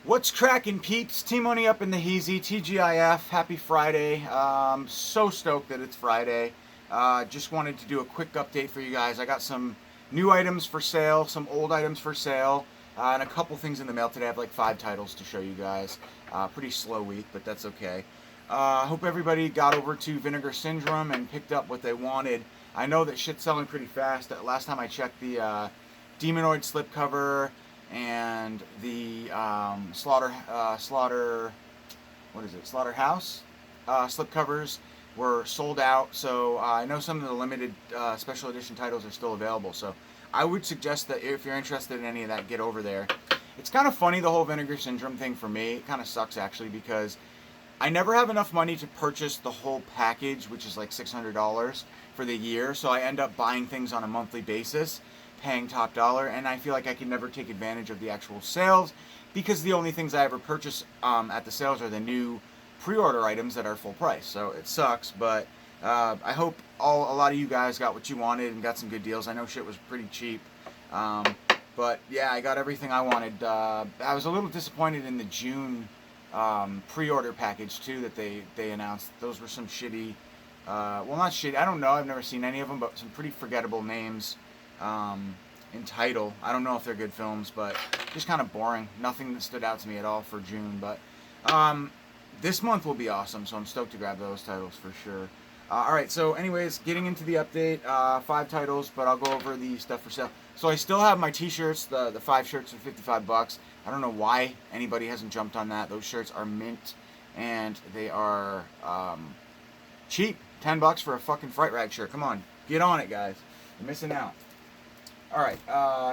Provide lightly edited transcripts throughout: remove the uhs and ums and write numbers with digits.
What's cracking, peeps? T-Money up in the Heezy, TGIF, happy Friday. So stoked that it's Friday. Just wanted to do a quick update for you guys. I got some new items for sale, some old items for sale, and a couple things in the mail today. I have like 5 titles to show you guys. Pretty slow week, but that's okay. Hope everybody got over to Vinegar Syndrome and picked up what they wanted. I know that shit's selling pretty fast. Last time I checked, the Demonoid slipcover and the Slaughterhouse slipcovers were sold out. So I know some of the limited special edition titles are still available. So I would suggest that if you're interested in any of that, get over there. It's kind of funny, the whole Vinegar Syndrome thing for me. It kind of sucks actually, because I never have enough money to purchase the whole package, which is like $600 for the year. So I end up buying things on a monthly basis, paying top dollar, and I feel like I can never take advantage of the actual sales, because the only things I ever purchase at the sales are the new pre-order items that are full price. So it sucks, but I hope a lot of you guys got what you wanted and got some good deals. I know shit was pretty cheap, but yeah, I got everything I wanted. I was a little disappointed in the June pre-order package too that they announced. Those were some shitty, well, not shitty, I don't know, I've never seen any of them, but some pretty forgettable names in title. I don't know if they're good films, but just kind of boring. Nothing that stood out to me at all for June, but this month will be awesome, so I'm stoked to grab those titles for sure. Alright, so anyways, getting into the update, 5 titles, but I'll go over the stuff for sale. So I still have my t-shirts, the 5 shirts for $55. I don't know why anybody hasn't jumped on that. Those shirts are mint, and they are cheap. $10 for a fucking Fright Rag shirt. Come on, get on it, guys. You're missing out. Alright,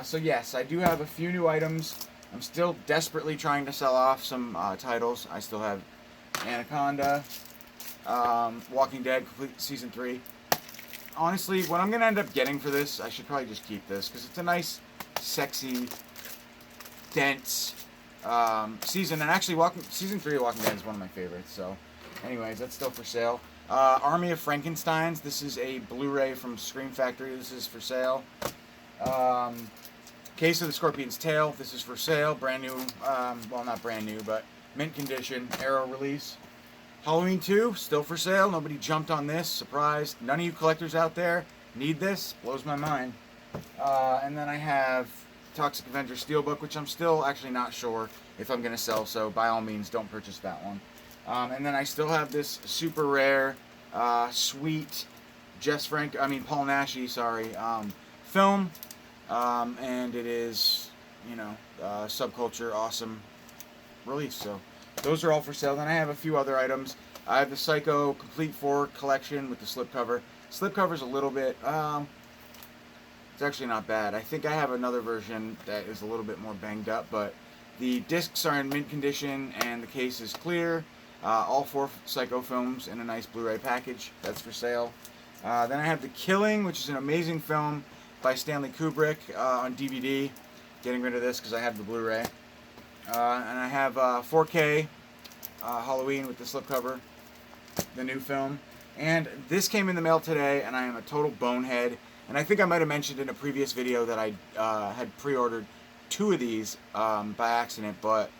so yes, I do have a few new items. I'm still desperately trying to sell off some titles. I still have Anaconda, Walking Dead, complete Season 3. Honestly, what I'm going to end up getting for this, I should probably just keep this, because it's a nice, sexy, dense season. And actually, Season 3 of Walking Dead is one of my favorites. So, anyways, that's still for sale. Army of Frankensteins. This is a Blu-ray from Scream Factory. This is for sale. Case of the Scorpion's Tail. This is for sale. Brand new. Well, not brand new, but mint condition. Arrow release. Halloween 2. Still for sale. Nobody jumped on this. Surprised. None of you collectors out there need this. Blows my mind. And then I have Toxic Avenger Steelbook, which I'm still actually not sure if I'm going to sell. So by all means, don't purchase that one. And then I still have this super rare, sweet Paul Naschy, film, and it is, subculture awesome release. So those are all for sale. Then I have a few other items. I have the Psycho Complete 4 collection with the slipcover. Slipcover's a little bit, it's actually not bad. I think I have another version that is a little bit more banged up, but the discs are in mint condition and the case is clear. All 4 Psycho films in a nice Blu-ray package. That's for sale. Then I have The Killing, which is an amazing film by Stanley Kubrick on DVD. Getting rid of this because I have the Blu-ray. And I have 4K Halloween with the slipcover, the new film. And this came in the mail today, and I am a total bonehead. And I think I might have mentioned in a previous video that I had pre-ordered 2 of these by accident, but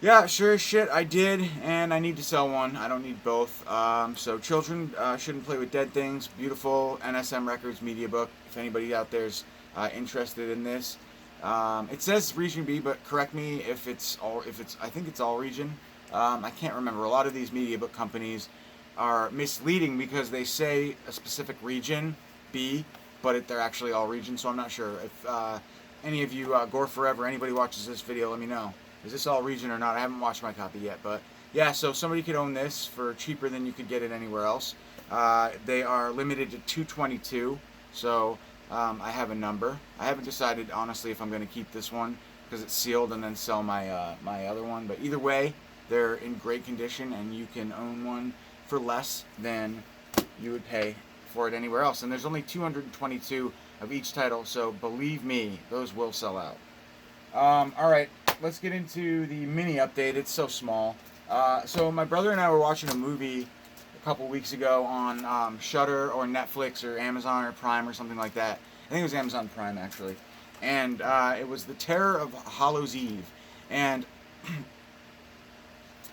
yeah, sure as shit, I did, and I need to sell one. I don't need both. So Children Shouldn't Play with Dead Things, beautiful NSM Records media book. If anybody out there's interested in this, it says Region B, but correct me if it's I think it's all region. I can't remember. A lot of these media book companies are misleading because they say a specific region B, but they're actually all region. So I'm not sure if any of you Gore Forever, anybody watches this video, let me know. Is this all region or not? I haven't watched my copy yet, but yeah, so somebody could own this for cheaper than you could get it anywhere else. They are limited to 222, so I have a number. I haven't decided, honestly, if I'm going to keep this one because it's sealed and then sell my my other one, but either way, they're in great condition and you can own one for less than you would pay for it anywhere else. And there's only 222 of each title, so believe me, those will sell out. Alright, let's get into the mini update. It's so small. So my brother and I were watching a movie a couple weeks ago on Shudder or Netflix or Amazon or Prime or something like that. I think it was Amazon Prime, actually. And it was The Terror of Hallows Eve. And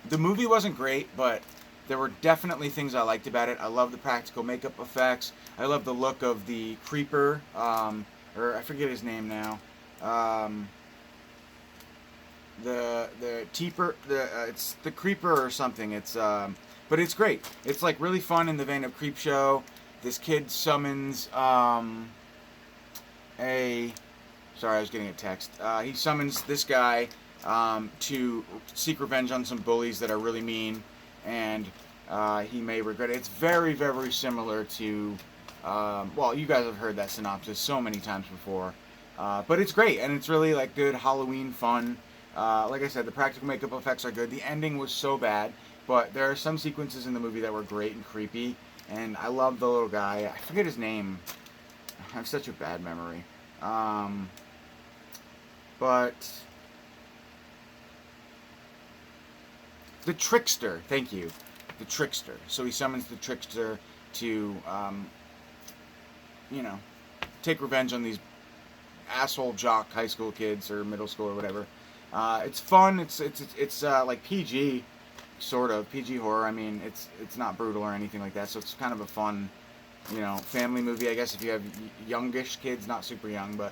The movie wasn't great, but there were definitely things I liked about it. I love the practical makeup effects. I love the look of the creeper, or I forget his name now. Um, the teeper, it's the creeper or something. But it's great. It's like really fun in the vein of Creepshow. This kid summons a. Sorry, I was getting a text. He summons this guy to seek revenge on some bullies that are really mean, and he may regret it. It's very, very similar to. Well, you guys have heard that synopsis so many times before, but it's great, and it's really like good Halloween fun. Like I said, the practical makeup effects are good. The ending was so bad, but there are some sequences in the movie that were great and creepy, and I love the little guy. I forget his name. I have such a bad memory. But the trickster, thank you, the trickster. So he summons the trickster to, you know, take revenge on these asshole jock high school kids or middle school or whatever. It's fun. It's like PG, sort of PG horror. I mean, it's not brutal or anything like that. So it's kind of a fun, you know, family movie. I guess if you have youngish kids, not super young, but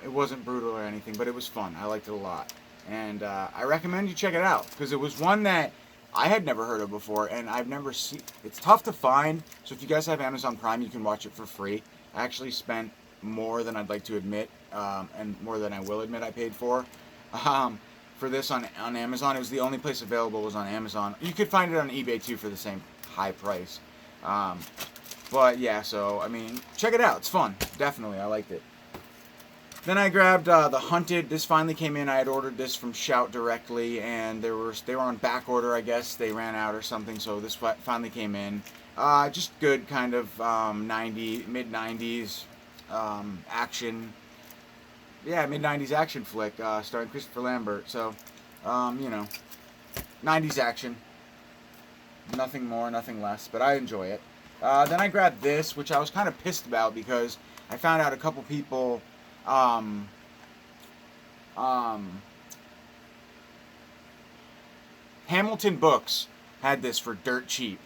it wasn't brutal or anything. But it was fun. I liked it a lot, and I recommend you check it out because it was one that I had never heard of before, and I've never seen. It's tough to find. So if you guys have Amazon Prime, you can watch it for free. I actually spent more than I'd like to admit, and more than I will admit I paid for this on Amazon. It was the only place available was on Amazon. You could find it on eBay too for the same high price. But yeah, so I mean, check it out. It's fun. Definitely, I liked it. Then I grabbed The Hunted. This finally came in. I had ordered this from Shout directly, and they were on back order. I guess they ran out or something, so this finally came in. Just good kind of mid 90s action. Yeah, mid-90s action flick starring Christopher Lambert. So, you know, 90s action. Nothing more, nothing less, but I enjoy it. Then I grabbed this, which I was kind of pissed about because I found out a couple people Hamilton Books had this for dirt cheap.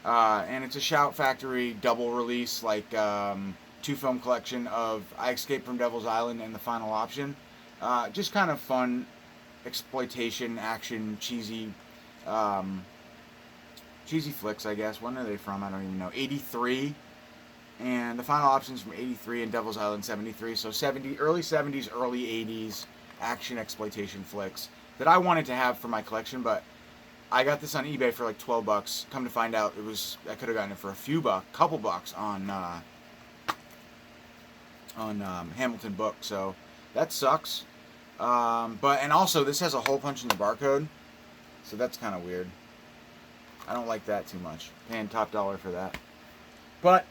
And it's a Shout Factory double release, like 2-film collection of I Escaped from Devil's Island and The Final Option. Just kind of fun exploitation, action, cheesy flicks, I guess. When are they from? I don't even know. 83. And The Final Option's from 83 and Devil's Island 73. So early 70s, early 80s action exploitation flicks that I wanted to have for my collection, but I got this on eBay for like $12. Come to find out, I could have gotten it for a couple bucks on Hamilton Book, so that sucks. And also this has a hole punch in the barcode, so that's kind of weird. I don't like that too much. Paying top dollar for that. But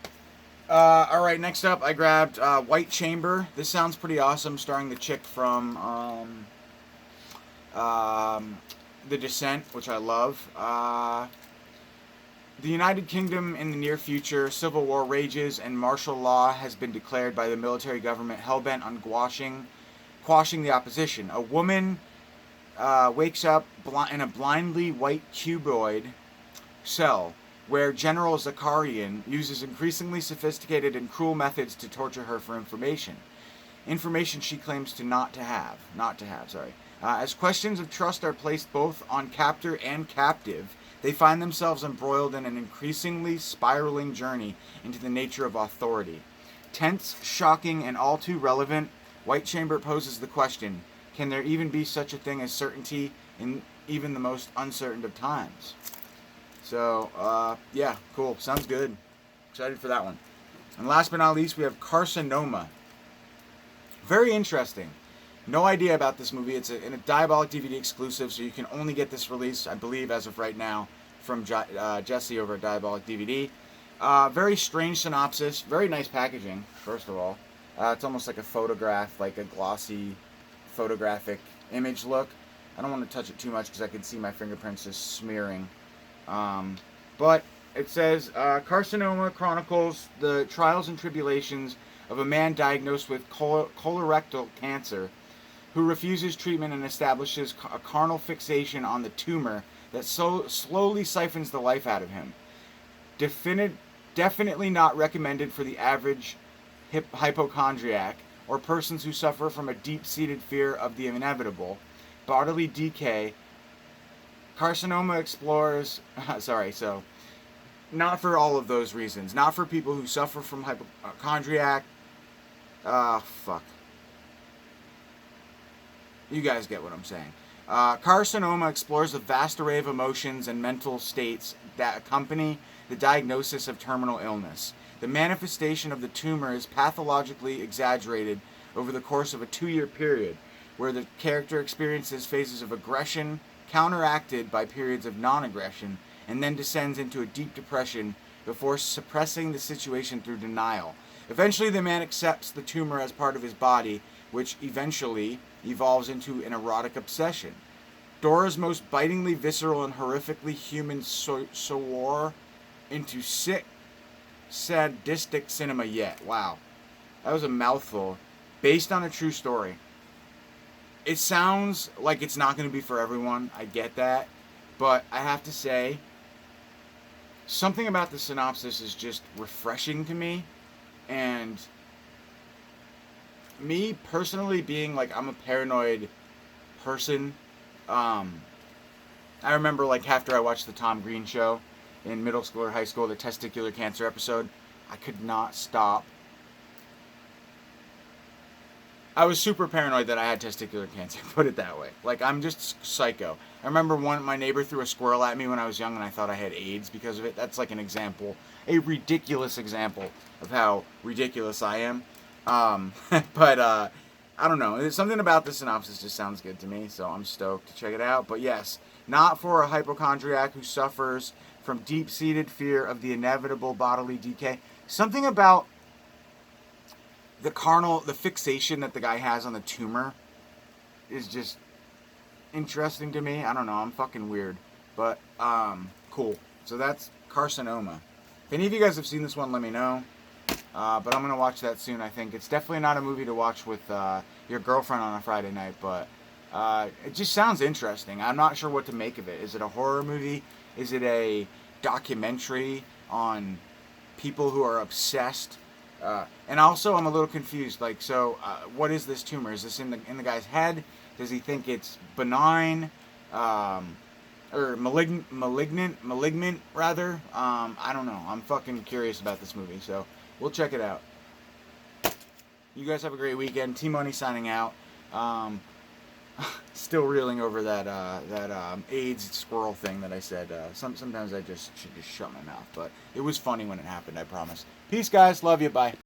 all right, next up I grabbed White Chamber. This sounds pretty awesome, starring the chick from The Descent, which I love. The United Kingdom in the near future, civil war rages, and martial law has been declared by the military government hell-bent on quashing the opposition. A woman wakes up in a blindly white cuboid cell where General Zakarian uses increasingly sophisticated and cruel methods to torture her for information. Information she claims not to have. As questions of trust are placed both on captor and captive, they find themselves embroiled in an increasingly spiraling journey into the nature of authority. Tense, shocking, and all too relevant, White Chamber poses the question, can there even be such a thing as certainty in even the most uncertain of times? So, yeah, cool. Sounds good. Excited for that one. And last but not least, we have Carcinoma. Very interesting. No idea about this movie. It's in a Diabolic DVD exclusive, so you can only get this release, I believe, as of right now, from Jesse over at Diabolic DVD. Very strange synopsis. Very nice packaging, first of all. It's almost like a photograph, like a glossy photographic image look. I don't want to touch it too much because I can see my fingerprints just smearing. But it says, Carcinoma chronicles the trials and tribulations of a man diagnosed with colorectal cancer who refuses treatment and establishes a carnal fixation on the tumor that so slowly siphons the life out of him. Definitely not recommended for the average hypochondriac or persons who suffer from a deep-seated fear of the inevitable, bodily decay. Carcinoma explores... not for all of those reasons. Not for people who suffer from hypochondriac. Fuck. You guys get what I'm saying. Carcinoma explores a vast array of emotions and mental states that accompany the diagnosis of terminal illness. The manifestation of the tumor is pathologically exaggerated over the course of a 2-year period, where the character experiences phases of aggression, counteracted by periods of non-aggression, and then descends into a deep depression before suppressing the situation through denial. Eventually, the man accepts the tumor as part of his body, which eventually evolves into an erotic obsession. Dora's most bitingly visceral and horrifically human soar into sick, sadistic cinema yet. Wow. That was a mouthful. Based on a true story. It sounds like it's not going to be for everyone. I get that. But I have to say, something about the synopsis is just refreshing to me. And me personally being like, I'm a paranoid person. I remember like after I watched the Tom Green show in middle school or high school, the testicular cancer episode, I could not stop. I was super paranoid that I had testicular cancer, put it that way. Like, I'm just psycho. I remember my neighbor threw a squirrel at me when I was young and I thought I had AIDS because of it. That's like an example, a ridiculous example of how ridiculous I am. But I don't know. Something about the synopsis just sounds good to me, so I'm stoked to check it out. But yes, not for a hypochondriac who suffers from deep-seated fear of the inevitable bodily decay. Something about the fixation that the guy has on the tumor is just interesting to me. I don't know. I'm fucking weird. But, cool. So that's Carcinoma. If any of you guys have seen this one, let me know. But I'm going to watch that soon, I think. It's definitely not a movie to watch with your girlfriend on a Friday night, but it just sounds interesting. I'm not sure what to make of it. Is it a horror movie? Is it a documentary on people who are obsessed? And also, I'm a little confused. Like, so, what is this tumor? Is this in the guy's head? Does he think it's benign? Or malignant, rather? I don't know. I'm fucking curious about this movie, so we'll check it out. You guys have a great weekend. T-Money signing out. Still reeling over that AIDS squirrel thing that I said. Sometimes I should just shut my mouth, but it was funny when it happened, I promise. Peace, guys. Love you. Bye.